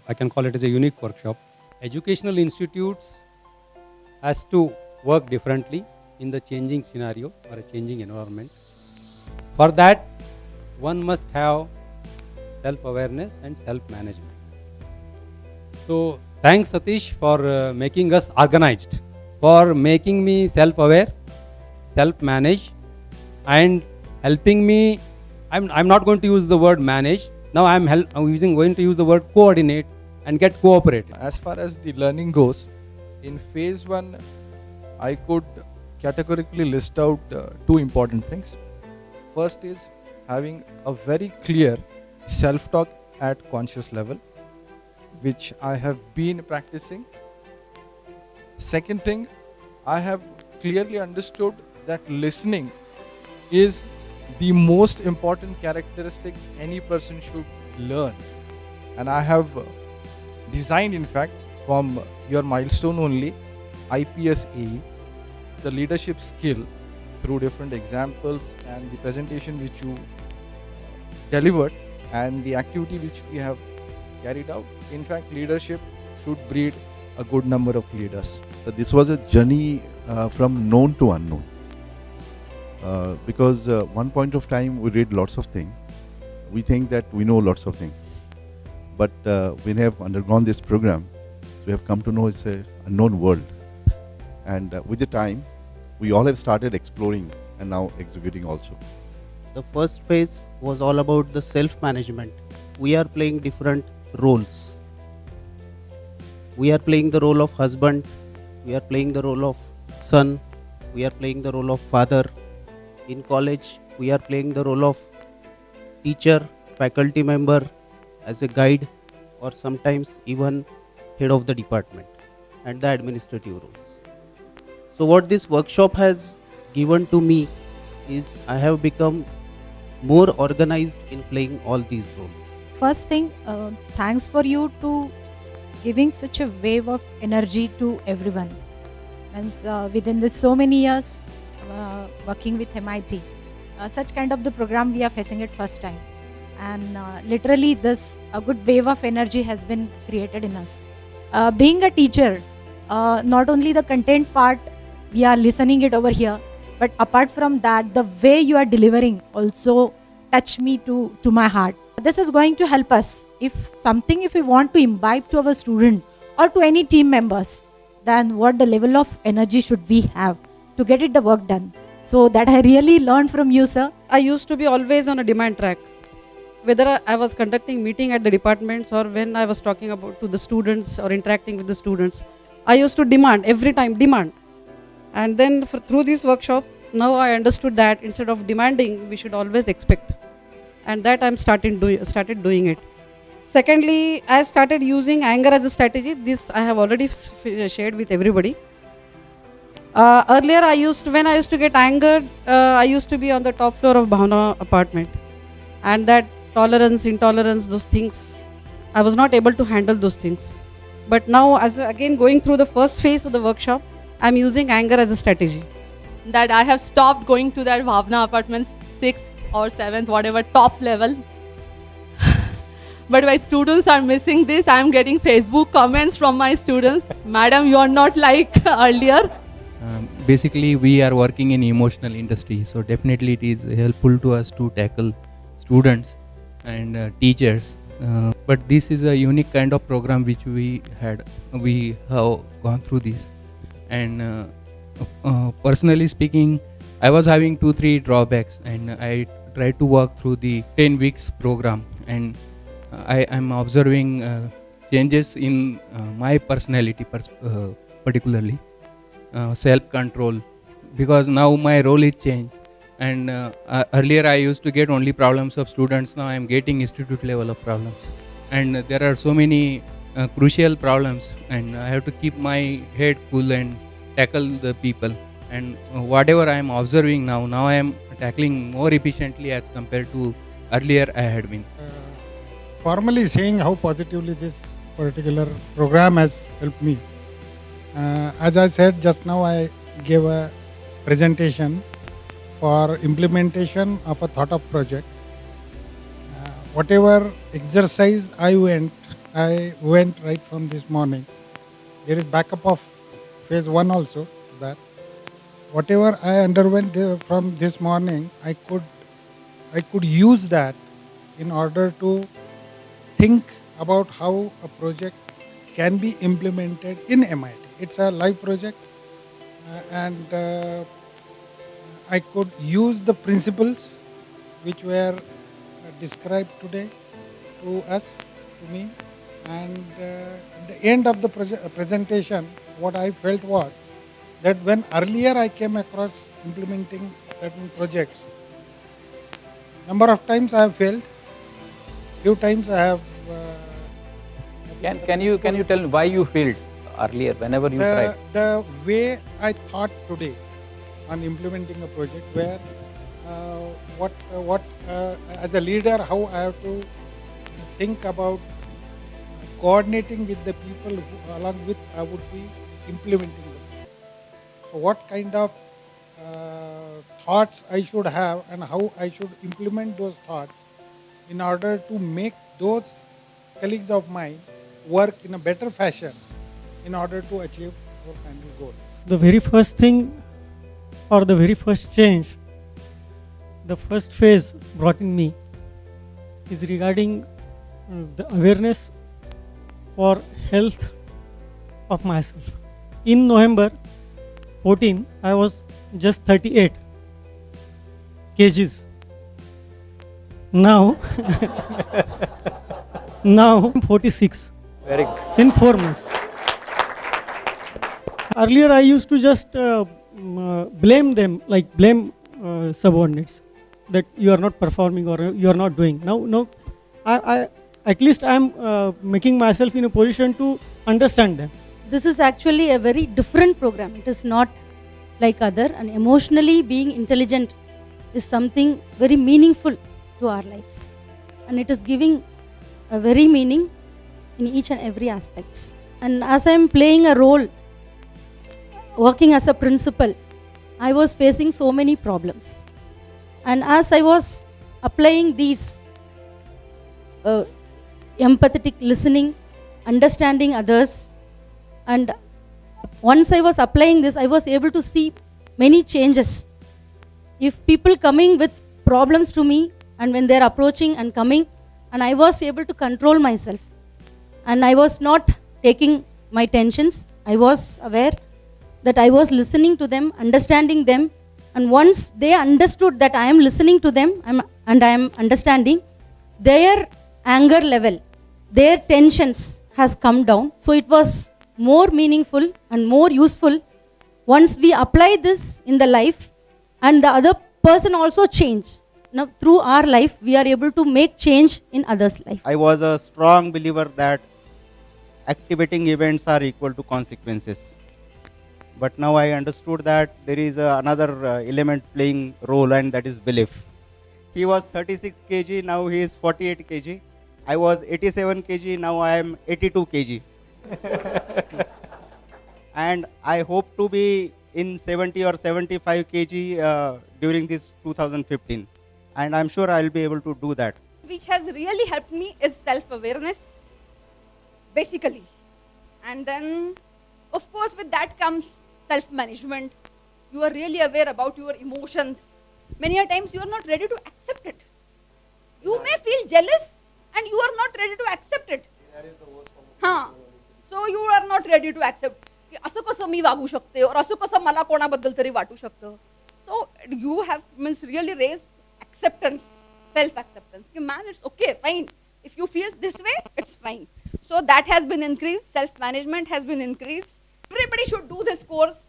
I can call it as a unique workshop. Educational institutes has to work differently in the changing scenario or a changing environment. For that, one must have self-awareness and self-management. So thanks Satish for making us organized, for making me self-aware, self-manage, and helping me. I'm not going to use the word manage. Now I'm going to use the word coordinate and get cooperated. As far as the learning goes, in phase 1, I could categorically list out two important things. First is having a very clear self-talk at conscious level, which I have been practicing. Second thing, I have clearly understood that listening is the most important characteristic any person should learn. And I have designed, in fact, from your milestone only, IPSAE, the leadership skill through different examples and the presentation which you delivered and the activity which we have carried out. In fact, leadership should breed a good number of leaders. So this was a journey from known to unknown. Because one point of time we read lots of things. We think that we know lots of things. But we have undergone this program, we have come to know it's an unknown world. And with the time, we all have started exploring and now executing also. The first phase was all about the self-management. We are playing different roles. We are playing the role of husband, we are playing the role of son, we are playing the role of father. In college, we are playing the role of teacher, faculty member, as a guide, or sometimes even head of the department and the administrative roles. So what this workshop has given to me is I have become more organized in playing all these roles. First thing, thanks for you to giving such a wave of energy to everyone. And within this so many years working with MIT, such kind of the program we are facing it first time. And literally this a good wave of energy has been created in us. Being a teacher, not only the content part we are listening it over here, but apart from that, the way you are delivering also touch me to my heart. This is going to help us if we want to imbibe to our student or to any team members, then what the level of energy should we have to get it the work done. So that I really learned from you, sir. I used to be always on a demand track. Whether I was conducting meeting at the departments or when I was talking about to the students or interacting with the students, I used to demand, every time demand. And then through this workshop, now I understood that instead of demanding, we should always expect. And that I'm started doing it. Secondly, I started using anger as a strategy. This I have already shared with everybody. Earlier, when I used to get angered, I used to be on the top floor of Bhavna apartment. And that tolerance, intolerance, those things, I was not able to handle those things. But now, again going through the first phase of the workshop, I'm using anger as a strategy. That I have stopped going to that Bhavna apartments 6th or 7th, whatever, top level. But my students are missing this. I'm getting Facebook comments from my students. Madam, you are not like earlier. Basically, we are working in emotional industry, so definitely it is helpful to us to tackle students and teachers. But this is a unique kind of program which we have gone through this. And personally speaking, I was having 2-3 drawbacks, and I tried to work through the 10 weeks program, and I am observing changes in my personality particularly, self-control, because now my role is changed. And earlier I used to get only problems of students, now I am getting institute level of problems. And there are so many crucial problems, and I have to keep my head cool and tackle the people. And whatever I am observing now I am tackling more efficiently as compared to earlier I had been. Formally saying how positively this particular program has helped me. As I said just now, I gave a presentation for implementation of a thought of project. Whatever exercise I went, I went right from this morning. There is backup of phase 1 also, that whatever I underwent from this morning, I could use that in order to think about how a project can be implemented in MIT. It's a live project, and I could use the principles which were described today to us, to me, and at the end of the presentation, what I felt was that when earlier I came across implementing certain projects, number of times I have failed, few times I have. Can you tell me why you failed earlier whenever you tried? The way I thought today on implementing a project, where as a leader, how I have to think about coordinating with the people who, along with I would be implementing them. So what kind of thoughts I should have and how I should implement those thoughts in order to make those colleagues of mine work in a better fashion in order to achieve our final goal. The very first thing, or the very first change, the first phase brought in me is regarding the awareness for health of myself. In November 14, I was just 38 kgs. Now, now I'm 46. Very good. In 4 months. Earlier I used to just blame them, like blame subordinates, that you are not performing or you are not doing. Now, I at least I am making myself in a position to understand them. This is actually a very different program. It is not like other, and emotionally being intelligent is something very meaningful to our lives, and it is giving a very meaning in each and every aspects. And as I am playing a role, working as a principal, I was facing so many problems, and as I was applying these empathetic listening, understanding others, and once I was applying this, I was able to see many changes. If people coming with problems to me, and when they are approaching and coming, and I was able to control myself, and I was not taking my tensions, I was aware that I was listening to them, understanding them, and once they understood that I am listening to them and I am understanding, their anger level, their tensions has come down. So it was more meaningful and more useful once we apply this in the life, and the other person also change. Now through our life, we are able to make change in others' life. I was a strong believer that activating events are equal to consequences. But now I understood that there is another element playing role, and that is belief. He was 36 kg, now he is 48 kg. I was 87 kg, now I am 82 kg. And I hope to be in 70 or 75 kg during this 2015. And I'm sure I'll be able to do that. Which has really helped me is self-awareness, basically. And then, of course, with that comes self-management. You are really aware about your emotions. Many a times you are not ready to accept it. You may feel jealous and you are not ready to accept it. So you are not ready to accept. असं कसं मी वागू शकते, और असं कसं मला कोणाबद्दल तरी वाटू शकतं. So you have really raised acceptance, self-acceptance. Man, it's okay, fine. If you feel this way, it's fine. So that has been increased. Self-management has been increased. Everybody should do this course.